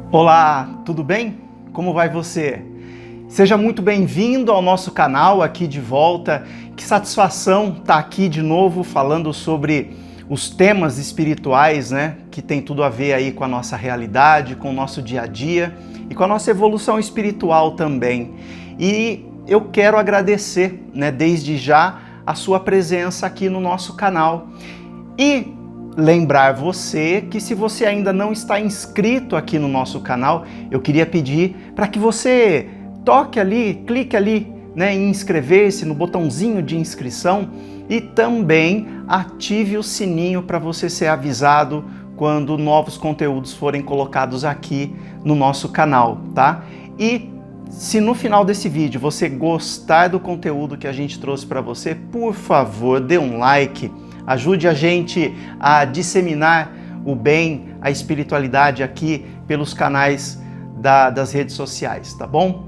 Olá, tudo bem? Como vai você? Seja muito bem-vindo ao nosso canal aqui de volta. Que satisfação estar aqui de novo falando sobre os temas espirituais, né? Que tem tudo a ver aí com a nossa realidade, com o nosso dia a dia e com a nossa evolução espiritual também. E eu quero agradecer, né, desde já a sua presença aqui no nosso canal. E lembrar você que se você ainda não está inscrito aqui no nosso canal, eu queria pedir para que você toque ali, clique ali, né, em inscrever-se no botãozinho de inscrição e também ative o sininho para você ser avisado quando novos conteúdos forem colocados aqui no nosso canal, tá? E se no final desse vídeo você gostar do conteúdo que a gente trouxe para você, por favor, dê um like. Ajude a gente a disseminar o bem, a espiritualidade aqui pelos canais das redes sociais, tá bom?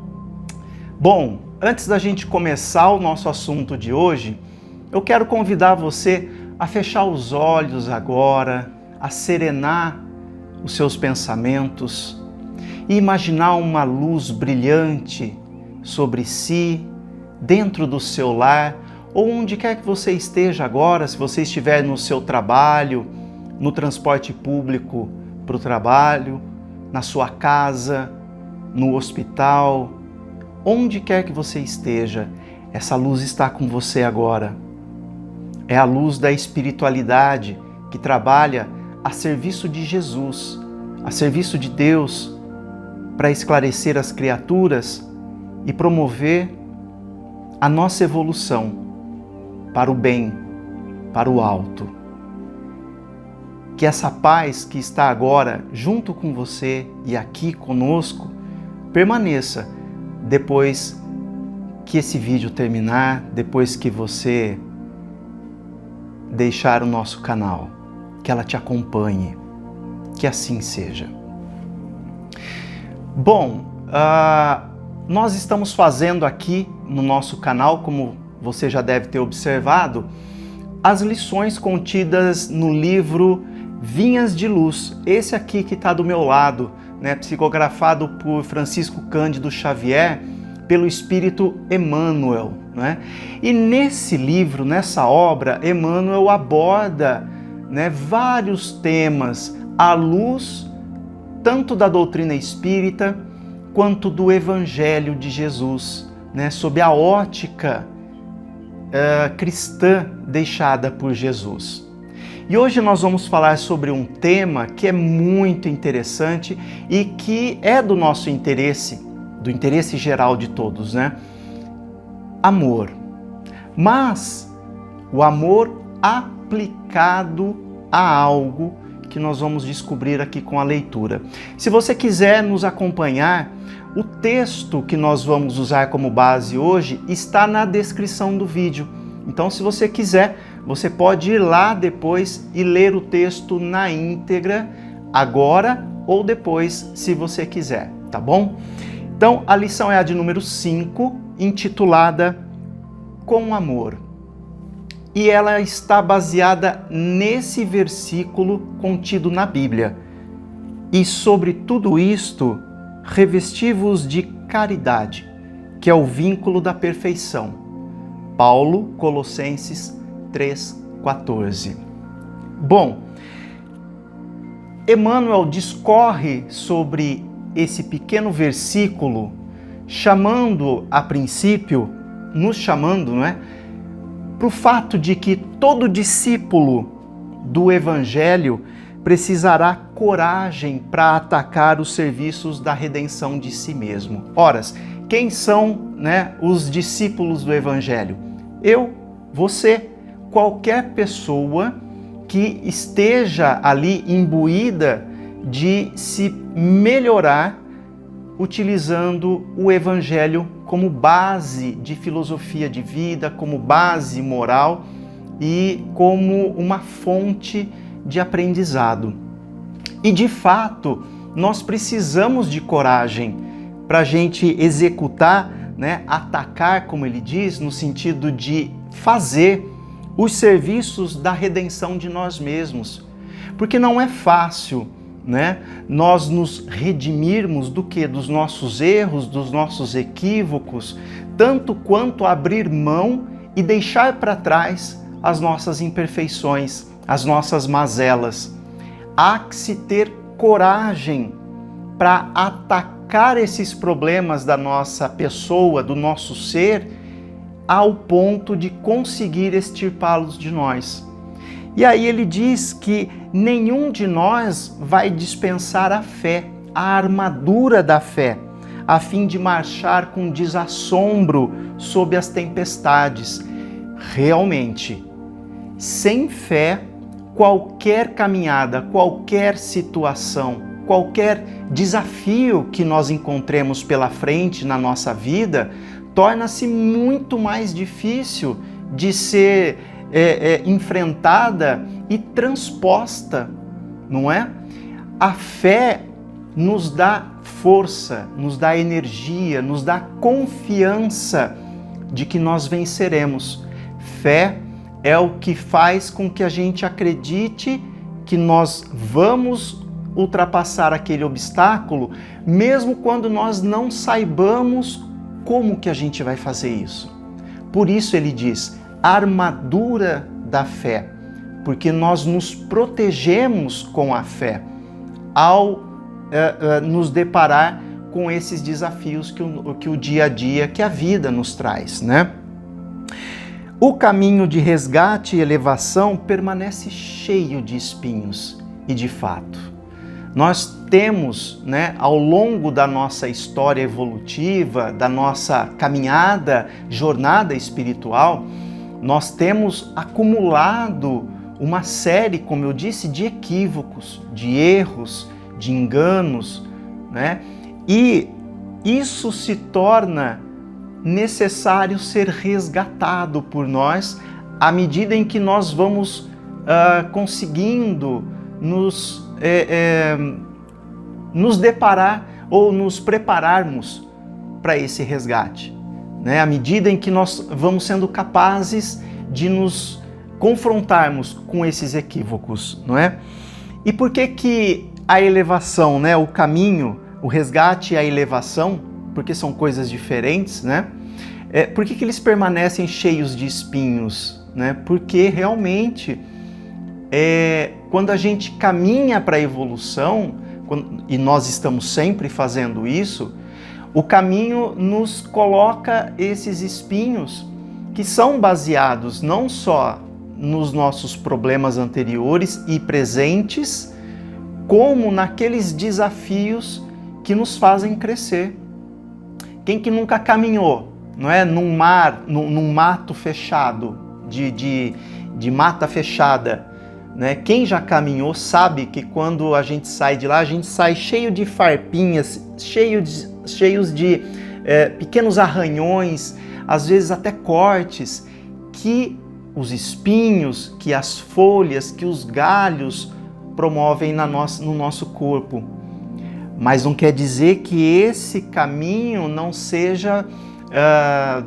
Bom, antes da gente começar o nosso assunto de hoje, eu quero convidar você a fechar os olhos agora, a serenar os seus pensamentos e imaginar uma luz brilhante sobre si, dentro do seu lar, ou onde quer que você esteja agora, se você estiver no seu trabalho, no transporte público para o trabalho, na sua casa, no hospital, onde quer que você esteja, essa luz está com você agora. É a luz da espiritualidade que trabalha a serviço de Jesus, a serviço de Deus, para esclarecer as criaturas e promover a nossa evolução para o bem, para o alto. Que essa paz que está agora junto com você e aqui conosco permaneça depois que esse vídeo terminar, depois que você deixar o nosso canal, que ela te acompanhe, que assim seja. Bom, nós estamos fazendo aqui no nosso canal, como você já deve ter observado, as lições contidas no livro Vinhas de Luz, esse aqui que está do meu lado, né, psicografado por Francisco Cândido Xavier, pelo Espírito Emmanuel, né? E nesse livro, nessa obra, Emmanuel aborda, né, vários temas à luz tanto da doutrina espírita quanto do Evangelho de Jesus, né, sob a ótica cristã deixada por Jesus. E hoje nós vamos falar sobre um tema que é muito interessante e que é do nosso interesse, do interesse geral de todos, né? Amor. Mas o amor aplicado a algo que nós vamos descobrir aqui com a leitura. Se você quiser nos acompanhar, o texto que nós vamos usar como base hoje está na descrição do vídeo. Então, se você quiser, você pode ir lá depois e ler o texto na íntegra, agora ou depois, se você quiser, tá bom? Então, a lição é a de número 5, intitulada Com Amor. E ela está baseada nesse versículo contido na Bíblia. E sobre tudo isto, revesti-vos de caridade, que é o vínculo da perfeição. Paulo, Colossenses 3,14. Bom, Emmanuel discorre sobre esse pequeno versículo, chamando, a princípio, nos chamando, não é? Para o fato de que todo discípulo do Evangelho precisará coragem para atacar os serviços da redenção de si mesmo. Ora, quem são, né, os discípulos do Evangelho? Eu, você, qualquer pessoa que esteja ali imbuída de se melhorar utilizando o Evangelho como base de filosofia de vida, como base moral e como uma fonte de aprendizado. E de fato, nós precisamos de coragem para a gente executar, né, atacar, como ele diz, no sentido de fazer os serviços da redenção de nós mesmos. Porque não é fácil né? Nós nos redimirmos do quê? Dos nossos erros, dos nossos equívocos, tanto quanto abrir mão e deixar para trás as nossas imperfeições, as nossas mazelas. Há que se ter coragem para atacar esses problemas da nossa pessoa, do nosso ser, ao ponto de conseguir extirpá-los de nós. E aí ele diz que nenhum de nós vai dispensar a fé, a armadura da fé, a fim de marchar com desassombro sob as tempestades. Realmente, sem fé, qualquer caminhada, qualquer situação, qualquer desafio que nós encontremos pela frente na nossa vida, torna-se muito mais difícil de ser enfrentada e transposta, não é? A fé nos dá força, nos dá energia, nos dá confiança de que nós venceremos. Fé é o que faz com que a gente acredite que nós vamos ultrapassar aquele obstáculo, mesmo quando nós não saibamos como que a gente vai fazer isso. Por isso ele diz, armadura da fé, porque nós nos protegemos com a fé ao nos deparar com esses desafios que o dia a dia, que a vida nos traz, né? O caminho de resgate e elevação permanece cheio de espinhos e, de fato, nós temos, né, ao longo da nossa história evolutiva, da nossa caminhada, jornada espiritual, nós temos acumulado uma série, como eu disse, de equívocos, de erros, de enganos, né? E isso se torna necessário ser resgatado por nós à medida em que nós vamos conseguindo nos deparar ou nos prepararmos para esse resgate, né? À medida em que nós vamos sendo capazes de nos confrontarmos com esses equívocos, não é? E por que a elevação, né? O caminho, o resgate e a elevação, porque são coisas diferentes, né? Por que eles permanecem cheios de espinhos, né? Porque realmente, quando a gente caminha para a evolução, e nós estamos sempre fazendo isso, o caminho nos coloca esses espinhos que são baseados não só nos nossos problemas anteriores e presentes, como naqueles desafios que nos fazem crescer. Quem que nunca caminhou, não é, num mato fechado, de mata fechada, né? Quem já caminhou sabe que quando a gente sai de lá, a gente sai cheio de farpinhas, cheios de pequenos arranhões, às vezes até cortes, que os espinhos, que as folhas, que os galhos promovem no nosso corpo. Mas não quer dizer que esse caminho não seja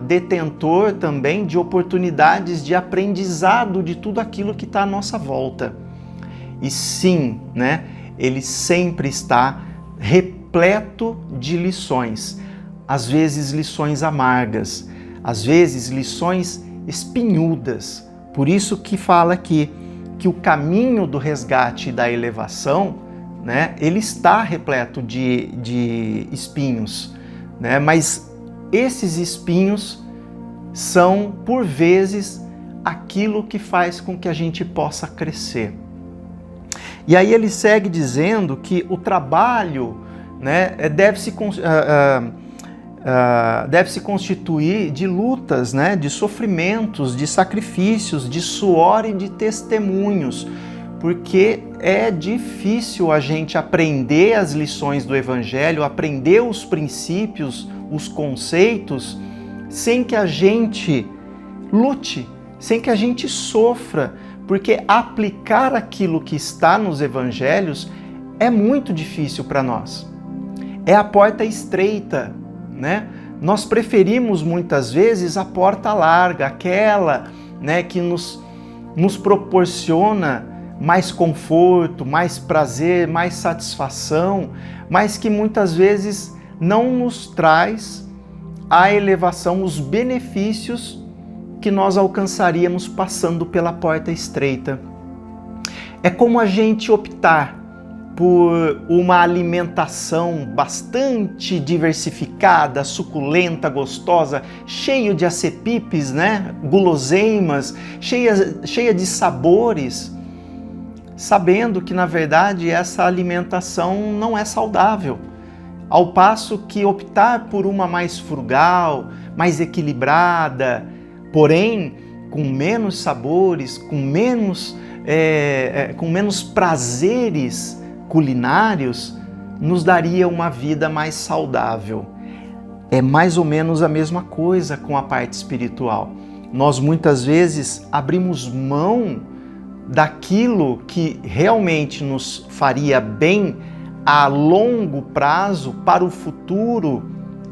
detentor também de oportunidades de aprendizado de tudo aquilo que está à nossa volta. E sim, né, ele sempre está repleto de lições, às vezes lições amargas, às vezes lições espinhudas. Por isso que fala aqui que o caminho do resgate e da elevação, né, ele está repleto de espinhos, né, mas esses espinhos são, por vezes, aquilo que faz com que a gente possa crescer. E aí ele segue dizendo que o trabalho, né, deve se constituir de lutas, né, de sofrimentos, de sacrifícios, de suor e de testemunhos, porque é difícil a gente aprender as lições do Evangelho, aprender os princípios, os conceitos, sem que a gente lute, sem que a gente sofra, porque aplicar aquilo que está nos Evangelhos é muito difícil para nós. É a porta estreita, né? Nós preferimos muitas vezes a porta larga, aquela, né, que nos proporciona mais conforto, mais prazer, mais satisfação, mas que muitas vezes não nos traz a elevação, os benefícios que nós alcançaríamos passando pela porta estreita. É como a gente optar por uma alimentação bastante diversificada, suculenta, gostosa, cheio de acepipes, né? Guloseimas, cheia de sabores, sabendo que, na verdade, essa alimentação não é saudável. Ao passo que optar por uma mais frugal, mais equilibrada, porém com menos sabores, com menos prazeres culinários, nos daria uma vida mais saudável. É mais ou menos a mesma coisa com a parte espiritual. Nós muitas vezes abrimos mão daquilo que realmente nos faria bem a longo prazo, para o futuro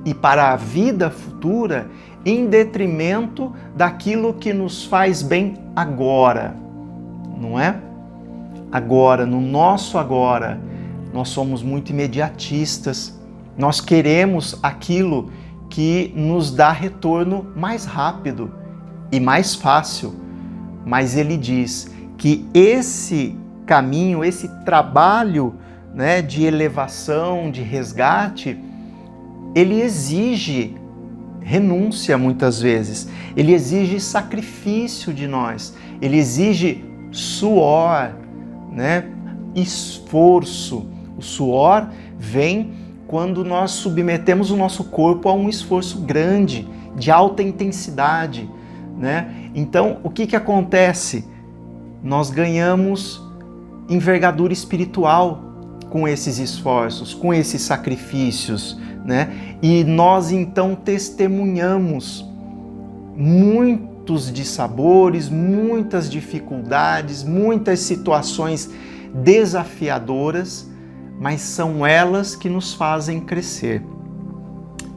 e para a vida futura, em detrimento daquilo que nos faz bem agora, não é? Agora, no nosso agora, nós somos muito imediatistas, nós queremos aquilo que nos dá retorno mais rápido e mais fácil, mas ele diz que esse caminho, esse trabalho, né, de elevação, de resgate, ele exige renúncia muitas vezes, ele exige sacrifício de nós, ele exige suor, né? Esforço. O suor vem quando nós submetemos o nosso corpo a um esforço grande, de alta intensidade, né? Então, o que acontece? Nós ganhamos envergadura espiritual com esses esforços, com esses sacrifícios, né? E nós então testemunhamos muitos dissabores, muitas dificuldades, muitas situações desafiadoras, mas são elas que nos fazem crescer.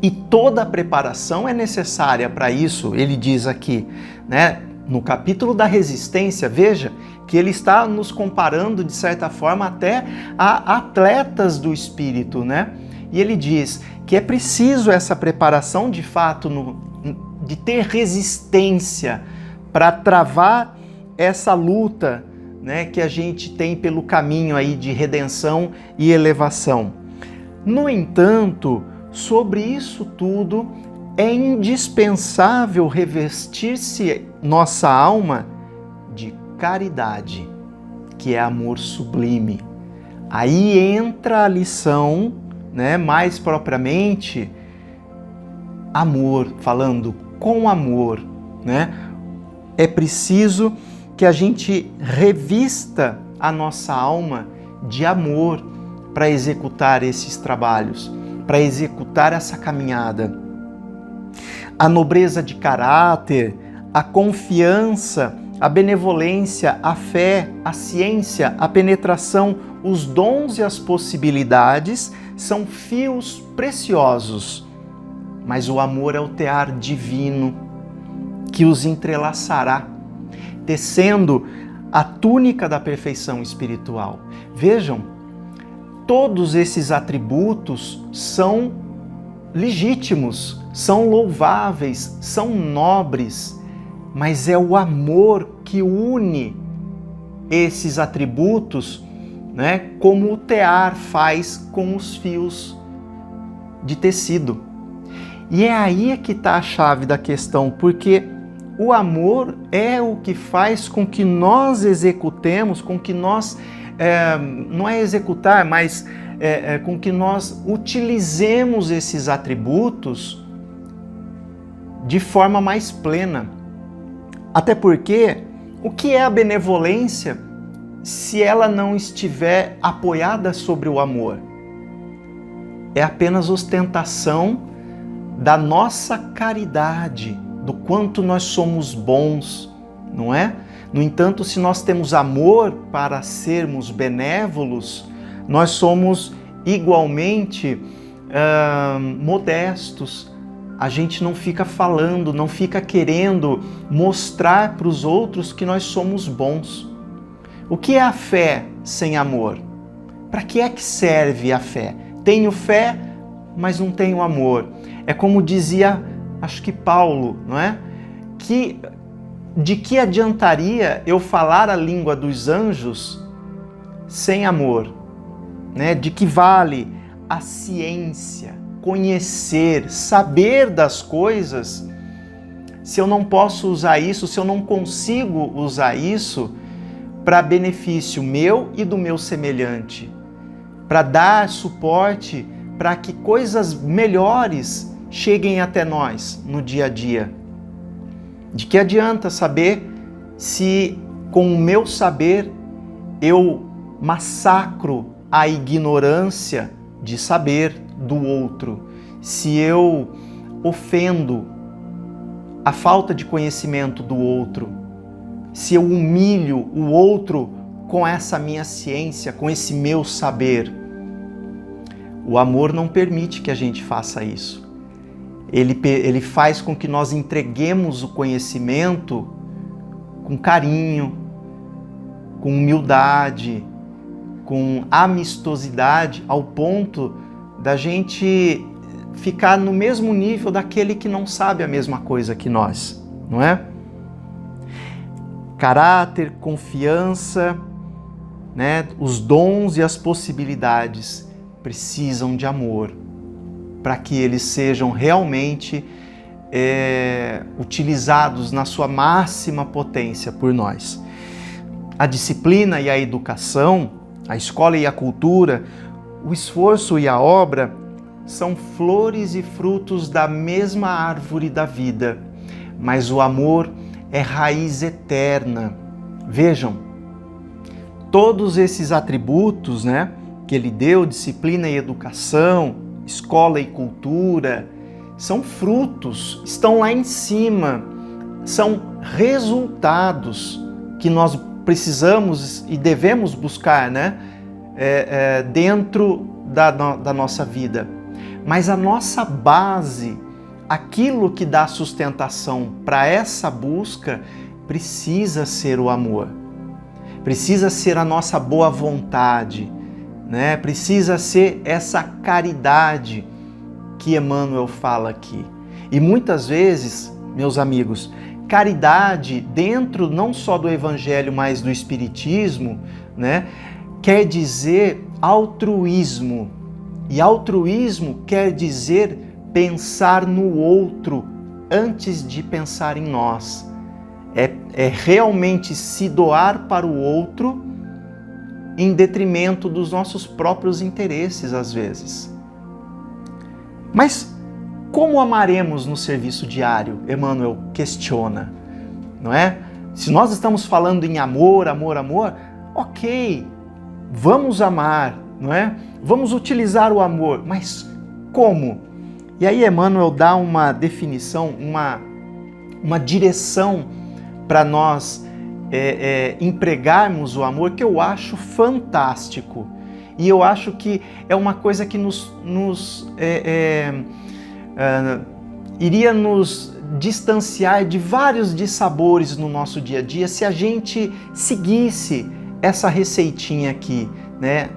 E toda a preparação é necessária para isso, ele diz aqui, né? No capítulo da resistência, veja que ele está nos comparando, de certa forma, até a atletas do espírito, né? E ele diz que é preciso essa preparação, de fato, de ter resistência para travar essa luta, né, que a gente tem pelo caminho aí de redenção e elevação. No entanto, sobre isso tudo, é indispensável revestir-se nossa alma de caridade, que é amor sublime. Aí entra a lição, né, mais propriamente, amor, falando com amor, né? É preciso que a gente revista a nossa alma de amor para executar esses trabalhos, para executar essa caminhada. A nobreza de caráter, a confiança, a benevolência, a fé, a ciência, a penetração, os dons e as possibilidades são fios preciosos, mas o amor é o tear divino que os entrelaçará, tecendo a túnica da perfeição espiritual. Vejam, todos esses atributos são legítimos, são louváveis, são nobres, mas é o amor que une esses atributos, né, como o tear faz com os fios de tecido. E é aí que está a chave da questão, porque o amor é o que faz com que nós executemos, com que nós, não é executar, mas com que nós utilizemos esses atributos de forma mais plena. Até porque, o que é a benevolência se ela não estiver apoiada sobre o amor? É apenas ostentação da nossa caridade, do quanto nós somos bons, não é? No entanto, se nós temos amor para sermos benévolos, nós somos igualmente modestos. A gente não fica falando, não fica querendo mostrar para os outros que nós somos bons. O que é a fé sem amor? Para que é que serve a fé? Tenho fé, mas não tenho amor. É como dizia, acho que Paulo, não é? De que adiantaria eu falar a língua dos anjos sem amor? Né? De que vale a ciência, conhecer, saber das coisas, se eu não posso usar isso, se eu não consigo usar isso para benefício meu e do meu semelhante, para dar suporte para que coisas melhores cheguem até nós no dia a dia? De que adianta saber se com o meu saber eu massacro a ignorância de saber do outro, se eu ofendo a falta de conhecimento do outro, se eu humilho o outro com essa minha ciência, com esse meu saber? O amor não permite que a gente faça isso. Ele faz com que nós entreguemos o conhecimento com carinho, com humildade, com amistosidade, ao ponto da gente ficar no mesmo nível daquele que não sabe a mesma coisa que nós, não é? Caráter, confiança, né? Os dons e as possibilidades precisam de amor para que eles sejam realmente utilizados na sua máxima potência por nós. A disciplina e a educação, a escola e a cultura, o esforço e a obra são flores e frutos da mesma árvore da vida, mas o amor é raiz eterna. Vejam, todos esses atributos, né, que ele deu, disciplina e educação, escola e cultura, são frutos, estão lá em cima, são resultados que nós precisamos e devemos buscar, né, dentro da nossa vida. Mas a nossa base, aquilo que dá sustentação para essa busca, precisa ser o amor, precisa ser a nossa boa vontade, né? Precisa ser essa caridade que Emmanuel fala aqui. E muitas vezes, meus amigos, caridade dentro não só do Evangelho, mas do Espiritismo, né, quer dizer altruísmo. E altruísmo quer dizer pensar no outro antes de pensar em nós. É realmente se doar para o outro em detrimento dos nossos próprios interesses, às vezes. Mas como amaremos no serviço diário? Emmanuel questiona, não é? Se nós estamos falando em amor, amor, amor, ok, vamos amar, não é? Vamos utilizar o amor, mas como? E aí Emmanuel dá uma definição, uma direção para nós empregarmos o amor, que eu acho fantástico. E eu acho que é uma coisa que iria nos distanciar de vários dissabores no nosso dia a dia se a gente seguisse essa receitinha aqui, né?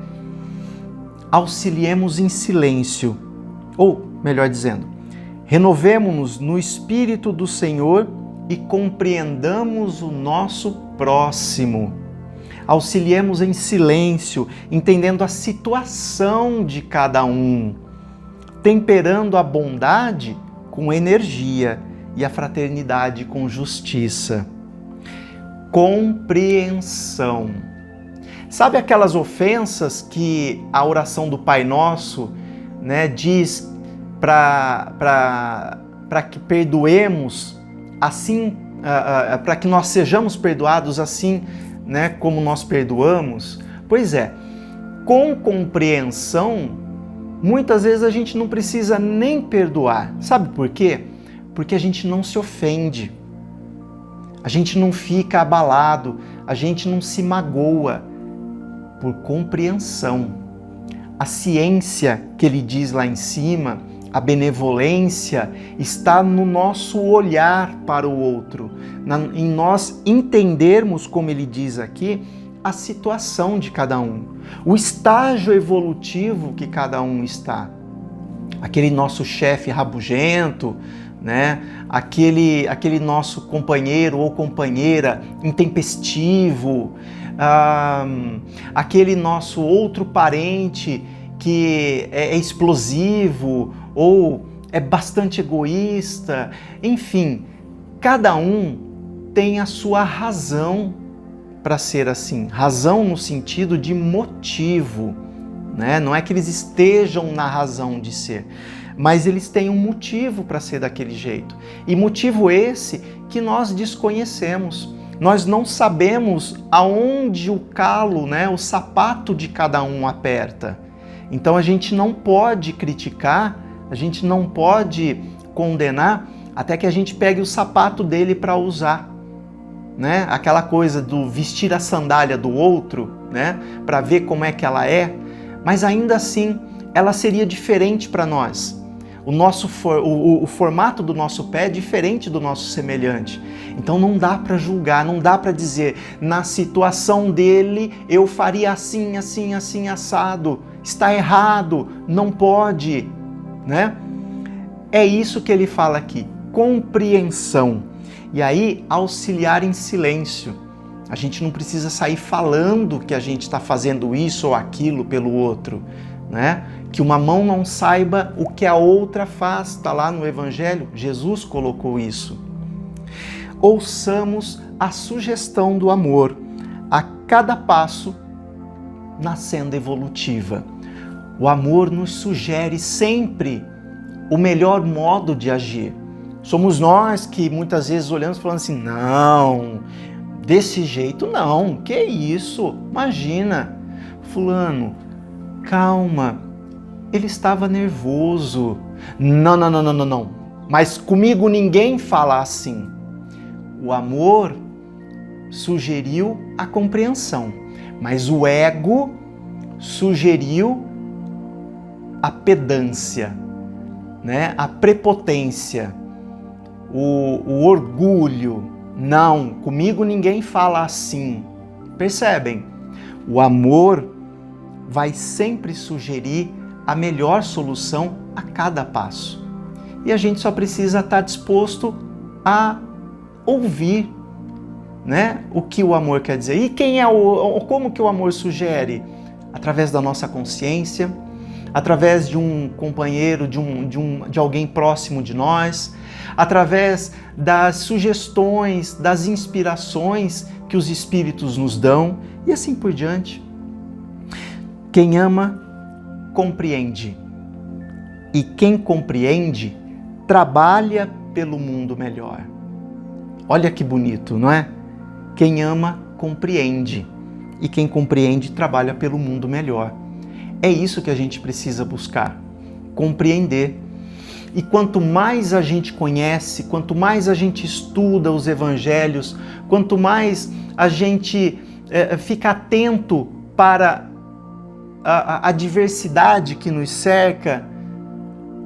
Auxiliemos em silêncio, ou melhor dizendo, renovemo-nos no Espírito do Senhor e compreendamos o nosso próximo. Auxiliemos em silêncio, entendendo a situação de cada um, temperando a bondade com energia e a fraternidade com justiça. Compreensão. Sabe aquelas ofensas que a oração do Pai Nosso, né, diz para que perdoemos assim, para que nós sejamos perdoados assim, né, como nós perdoamos? Pois é, com compreensão, muitas vezes a gente não precisa nem perdoar. Sabe por quê? Porque a gente não se ofende, a gente não fica abalado, a gente não se magoa, por compreensão. A ciência que ele diz lá em cima, a benevolência, está no nosso olhar para o outro, em nós entendermos, como ele diz aqui, a situação de cada um, o estágio evolutivo que cada um está. Aquele nosso chefe rabugento, né? Aquele nosso companheiro ou companheira intempestivo, aquele nosso outro parente que é explosivo ou é bastante egoísta, enfim, cada um tem a sua razão para ser assim, razão no sentido de motivo, né? Não é que eles estejam na razão de ser, mas eles têm um motivo para ser daquele jeito. E motivo esse que nós desconhecemos. Nós não sabemos aonde o calo, né, o sapato de cada um aperta. Então a gente não pode criticar, a gente não pode condenar até que a gente pegue o sapato dele para usar, né? Aquela coisa do vestir a sandália do outro, né, para ver como é que ela é, mas ainda assim ela seria diferente para nós. O formato do nosso pé é diferente do nosso semelhante. Então não dá para julgar, não dá para dizer, na situação dele eu faria assim, assim, assim, assado. Está errado, não pode, né? É isso que ele fala aqui, compreensão. E aí, auxiliar em silêncio. A gente não precisa sair falando que a gente está fazendo isso ou aquilo pelo outro, né? Que uma mão não saiba o que a outra faz, está lá no Evangelho, Jesus colocou isso. Ouçamos a sugestão do amor, a cada passo na senda evolutiva. O amor nos sugere sempre o melhor modo de agir. Somos nós que muitas vezes olhamos falando assim, não, desse jeito não, que isso? Imagina, fulano, calma, ele estava nervoso. Não. Mas comigo ninguém fala assim. O amor sugeriu a compreensão, mas o ego sugeriu a pedância, né? A prepotência, o orgulho. Não, comigo ninguém fala assim. Percebem? O amor vai sempre sugerir a melhor solução a cada passo. E a gente só precisa estar disposto a ouvir, né, o que o amor quer dizer. E como que o amor sugere? Através da nossa consciência, através de um companheiro, de alguém próximo de nós, através das sugestões, das inspirações que os espíritos nos dão e assim por diante. Quem ama, compreende. E quem compreende, trabalha pelo mundo melhor. Olha que bonito, não é? Quem ama, compreende. E quem compreende, trabalha pelo mundo melhor. É isso que a gente precisa buscar, compreender. E quanto mais a gente conhece, quanto mais a gente estuda os evangelhos, quanto mais a gente fica atento para a diversidade que nos cerca,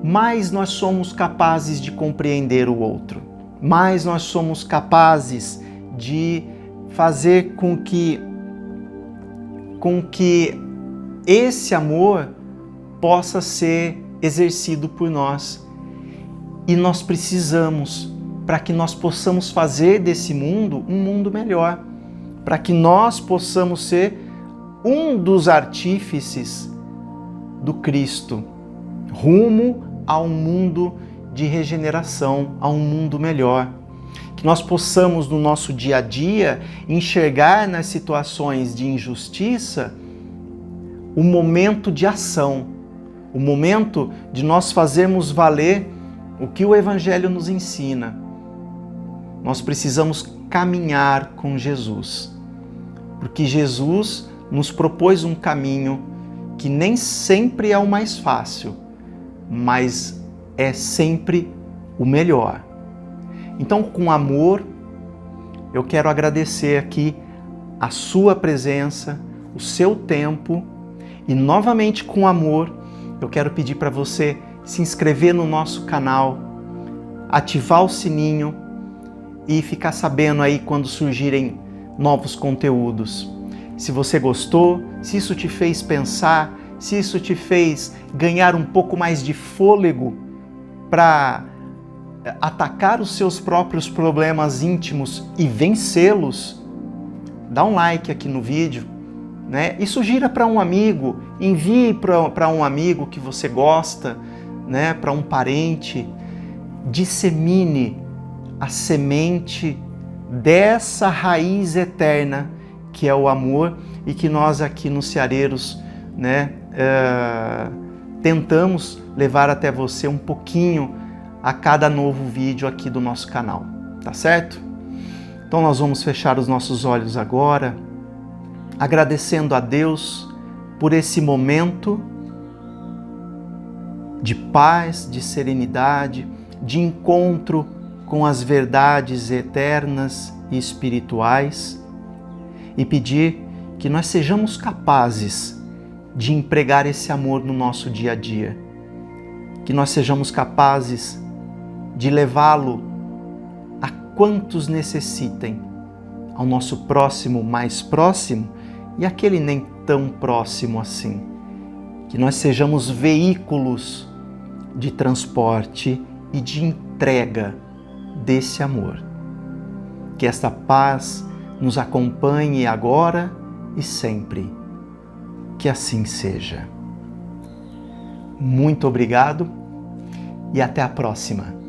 mais nós somos capazes de compreender o outro, mais nós somos capazes de fazer com que esse amor possa ser exercido por nós. E nós precisamos, para que nós possamos fazer desse mundo um mundo melhor, para que nós possamos ser um dos artífices do Cristo, rumo a um mundo de regeneração, a um mundo melhor. Que nós possamos, no nosso dia a dia, enxergar nas situações de injustiça o momento de ação, o momento de nós fazermos valer o que o Evangelho nos ensina. Nós precisamos caminhar com Jesus, porque Jesus nos propôs um caminho que nem sempre é o mais fácil, mas é sempre o melhor. Então, com amor, eu quero agradecer aqui a sua presença, o seu tempo, e novamente com amor, eu quero pedir para você se inscrever no nosso canal, ativar o sininho e ficar sabendo aí quando surgirem novos conteúdos. se você gostou, se isso te fez pensar, se isso te fez ganhar um pouco mais de fôlego para atacar os seus próprios problemas íntimos e vencê-los, dá um like aqui no vídeo, né? E sugira para um amigo, envie para um amigo que você gosta, né? Para um parente. Dissemine a semente dessa raiz eterna que é o amor e que nós aqui nos Ceareiros, né, tentamos levar até você um pouquinho a cada novo vídeo aqui do nosso canal, tá certo? Então nós vamos fechar os nossos olhos agora, agradecendo a Deus por esse momento de paz, de serenidade, de encontro com as verdades eternas e espirituais, e pedir que nós sejamos capazes de empregar esse amor no nosso dia a dia, que nós sejamos capazes de levá-lo a quantos necessitem, ao nosso próximo mais próximo e aquele nem tão próximo assim, que nós sejamos veículos de transporte e de entrega desse amor. Que esta paz nos acompanhe agora e sempre. Que assim seja. Muito obrigado e até a próxima.